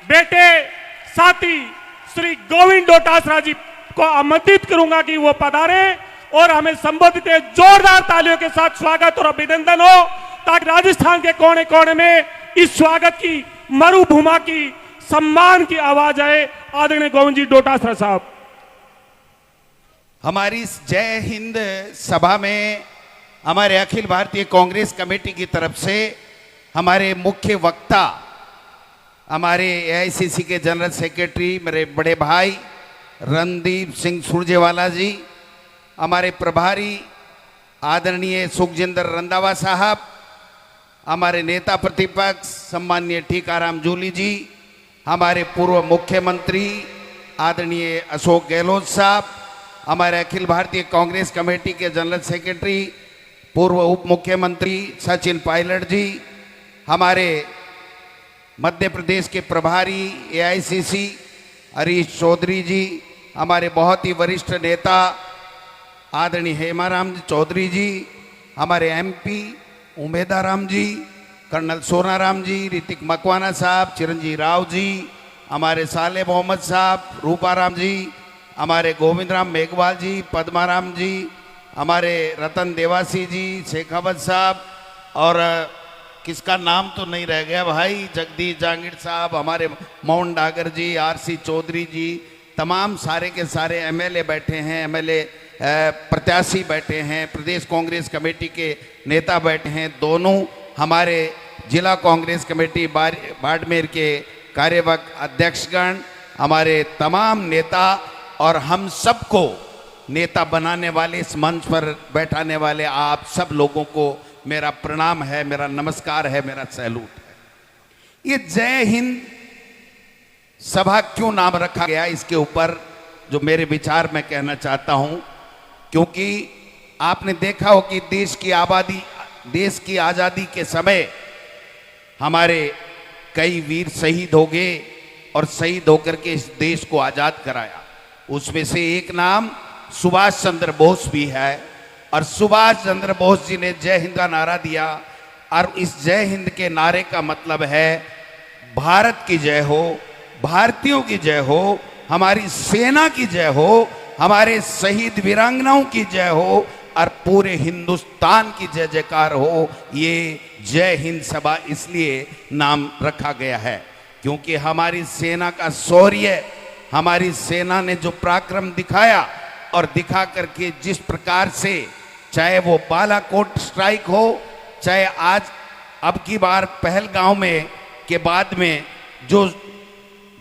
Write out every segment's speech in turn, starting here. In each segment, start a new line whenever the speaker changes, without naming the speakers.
बेटे साथी श्री गोविंद डोटासरा जी को आमंत्रित करूंगा कि वो पधारे और हमें संबोधित जोरदार तालियों के साथ स्वागत और अभिनंदन हो, ताकि राजस्थान के कोने कोने में इस स्वागत की मरुभूमा की सम्मान की आवाज आए। आदरणीय गोविंद जी डोटासरा साहब।
हमारी इस जय हिंद सभा में हमारे अखिल भारतीय कांग्रेस कमेटी की तरफ से हमारे मुख्य वक्ता, हमारे एआईसीसी के जनरल सेक्रेटरी मेरे बड़े भाई रणदीप सिंह सुरजेवाला जी, हमारे प्रभारी आदरणीय सुखजिंदर रंधावा साहब, हमारे नेता प्रतिपक्ष सम्माननीय टीकाराम जूली जी, हमारे पूर्व मुख्यमंत्री आदरणीय अशोक गहलोत साहब, हमारे अखिल भारतीय कांग्रेस कमेटी के जनरल सेक्रेटरी पूर्व उप मुख्यमंत्री सचिन पायलट जी, हमारे मध्य प्रदेश के प्रभारी एआईसीसी हरीश चौधरी जी, हमारे बहुत ही वरिष्ठ नेता आदरणीय हेमाराम चौधरी जी, हमारे एमपी उमेदाराम जी, कर्नल सोनाराम जी, ऋतिक मकवाना साहब, चिरंजीव राव जी, हमारे साले मोहम्मद साहब, रूपाराम जी, हमारे गोविंद राम मेघवाल जी, पद्माराम जी, हमारे रतन देवासी जी, शेखावत साहब, और किसका नाम तो नहीं रह गया भाई, जगदीश जांगीर साहब, हमारे मोहन डागर जी, आरसी चौधरी जी, तमाम सारे के सारे एमएलए बैठे हैं, एमएलए प्रत्याशी बैठे हैं, प्रदेश कांग्रेस कमेटी के नेता बैठे हैं, दोनों हमारे जिला कांग्रेस कमेटी बाड़मेर के कार्यवाहक अध्यक्षगण, हमारे तमाम नेता और हम सबको नेता बनाने वाले, इस मंच पर बैठाने वाले आप सब लोगों को मेरा प्रणाम है, मेरा नमस्कार है, मेरा सैल्यूट है। ये जय हिंद सभा क्यों नाम रखा गया, इसके ऊपर जो मेरे विचार मैं कहना चाहता हूं, क्योंकि आपने देखा हो कि देश की आजादी के समय हमारे कई वीर शहीद हो गए और शहीद होकर के इस देश को आजाद कराया। उसमें से एक नाम सुभाष चंद्र बोस भी है, और सुभाष चंद्र बोस जी ने जय हिंद का नारा दिया, और इस जय हिंद के नारे का मतलब है भारत की जय हो, भारतीयों की जय हो, हमारी सेना की जय हो, हमारे शहीद वीरांगनाओं की जय हो, और पूरे हिंदुस्तान की जय जयकार हो। ये जय हिंद सभा इसलिए नाम रखा गया है क्योंकि हमारी सेना का शौर्य, हमारी सेना ने जो पराक्रम दिखाया और दिखा करके जिस प्रकार से, चाहे वो बालाकोट स्ट्राइक हो, चाहे आज अब की बार पहलगांव में के बाद में जो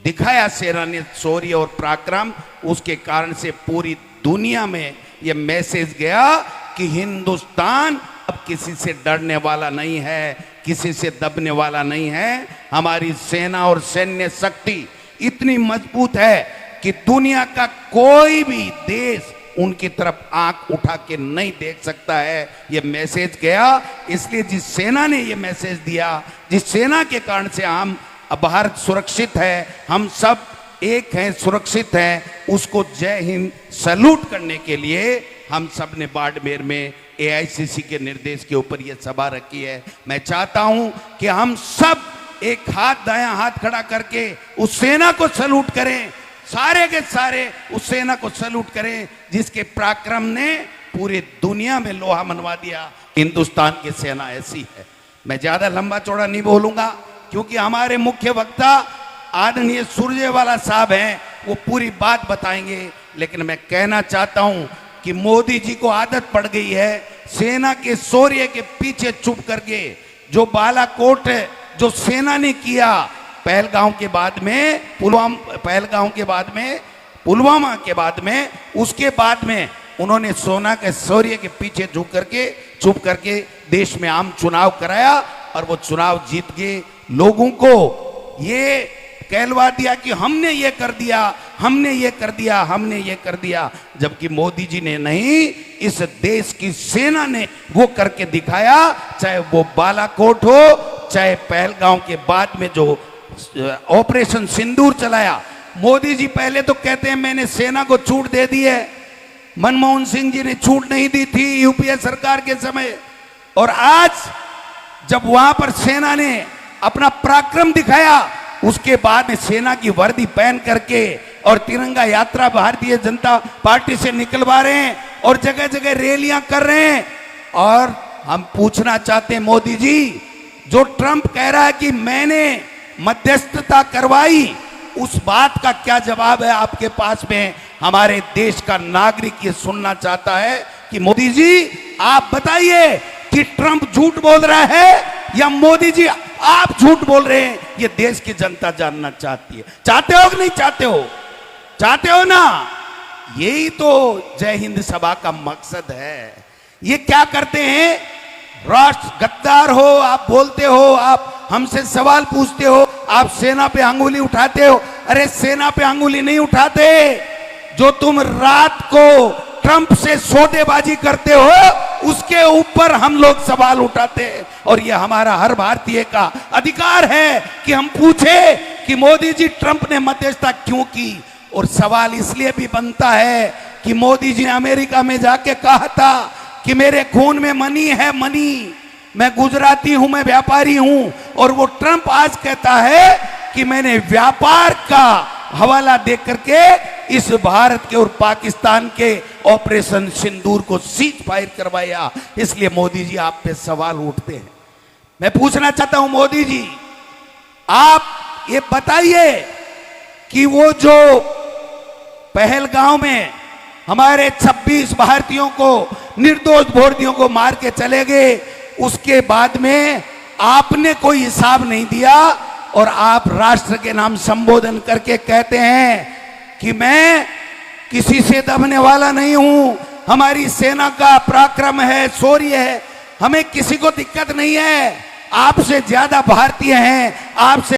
दिखाया सेना ने शौर्य और पराक्रम, उसके कारण से पूरी दुनिया में ये मैसेज गया कि हिंदुस्तान अब किसी से डरने वाला नहीं है, किसी से दबने वाला नहीं है। हमारी सेना और सैन्य शक्ति इतनी मजबूत है कि दुनिया का कोई भी देश उनकी तरफ आंख उठा के नहीं देख सकता है। ये मैसेज गया, इसलिए जिस सेना ने ये मैसेज दिया, जिस सेना के कारण से हम भारत सुरक्षित है, हम सब एक हैं, सुरक्षित हैं, उसको जय हिंद सैल्यूट करने के लिए हम सब ने बाड़मेर में एआईसीसी के निर्देश के ऊपर ये सभा रखी है। मैं चाहता हूं कि हम सब एक हाथ दायां हाथ खड़ा करके उस सेना को सैल्यूट करें, सारे के सारे उस सेना को सैल्यूट करें जिसके पराक्रम ने पूरे दुनिया में लोहा मनवा दिया। हिंदुस्तान की सेना ऐसी है। मैं ज्यादा लंबा चौड़ा नहीं बोलूंगा क्योंकि हमारे मुख्य वक्ता आदरणीय सुरजेवाला साहब हैं, वो पूरी बात बताएंगे। लेकिन मैं कहना चाहता हूं कि मोदी जी को आदत पड़ गई है सेना के शौर्य के पीछे छुप करके, जो बालाकोट जो सेना ने किया पहलगांव के बाद में, पुलवामा के बाद में, उसके बाद में उन्होंने सोना के शौर्य के पीछे छुप करके देश में आम चुनाव कराया और वो चुनाव जीत गए। लोगों को ये कहलवा दिया कि हमने ये कर दिया, हमने ये कर दिया, हमने ये कर दिया, जबकि मोदी जी ने नहीं, इस देश की सेना ने वो करके दिखाया। चाहे वो बालाकोट हो, चाहे पहलगांव के बाद में जो ऑपरेशन सिंदूर चलाया। मोदी जी पहले तो कहते हैं मैंने सेना को छूट दे दी है, मनमोहन सिंह जी ने छूट नहीं दी थी यूपीए सरकार के समय, और आज जब वहां पर सेना ने अपना पराक्रम दिखाया उसके बाद में सेना की वर्दी पहन करके और तिरंगा यात्रा भारतीय जनता पार्टी से निकलवा रहे हैं और जगह जगह रैलियां कर रहे हैं। और हम पूछना चाहते हैं मोदी जी, जो ट्रंप कह रहा है कि मैंने मध्यस्थता करवाई, उस बात का क्या जवाब है आपके पास में? हमारे देश का नागरिक ये सुनना चाहता है कि मोदी जी आप बताइए कि ट्रंप झूठ बोल रहा है या मोदी जी आप झूठ बोल रहे हैं। ये देश की जनता जानना चाहती है। चाहते हो कि नहीं चाहते हो? चाहते हो ना? यही तो जय हिंद सभा का मकसद है। ये क्या करते हैं? राष्ट्र गद्दार हो, आप बोलते हो, आप हमसे सवाल पूछते हो, आप सेना पे अंगुली उठाते हो। अरे सेना पे अंगुली नहीं उठाते, जो तुम रात को ट्रंप से सौदेबाजी करते हो उसके ऊपर हम लोग सवाल उठाते हैं। और यह हमारा हर भारतीय का अधिकार है कि हम पूछे कि मोदी जी ट्रंप ने मध्यस्थता क्यों की। और सवाल इसलिए भी बनता है कि मोदी जी ने अमेरिका में जाके कहा था कि मेरे खून में मनी है, मनी, मैं गुजराती हूं, मैं व्यापारी हूं। और वो ट्रंप आज कहता है कि मैंने व्यापार का हवाला दे करके इस भारत के और पाकिस्तान के ऑपरेशन सिंदूर को सीज फायर करवाया। इसलिए मोदी जी आप पे सवाल उठते हैं। मैं पूछना चाहता हूं मोदी जी, आप ये बताइए कि वो जो पहलगांव में हमारे 26 भारतीयों को, निर्दोष भारतीयों को मार के चले गए, उसके बाद में आपने कोई हिसाब नहीं दिया और आप राष्ट्र के नाम संबोधन करके कहते हैं कि मैं किसी से दबने वाला नहीं हूं, हमारी सेना का पराक्रम है, शौर्य है, हमें किसी को दिक्कत नहीं है। आपसे ज्यादा भारतीय हैं, आपसे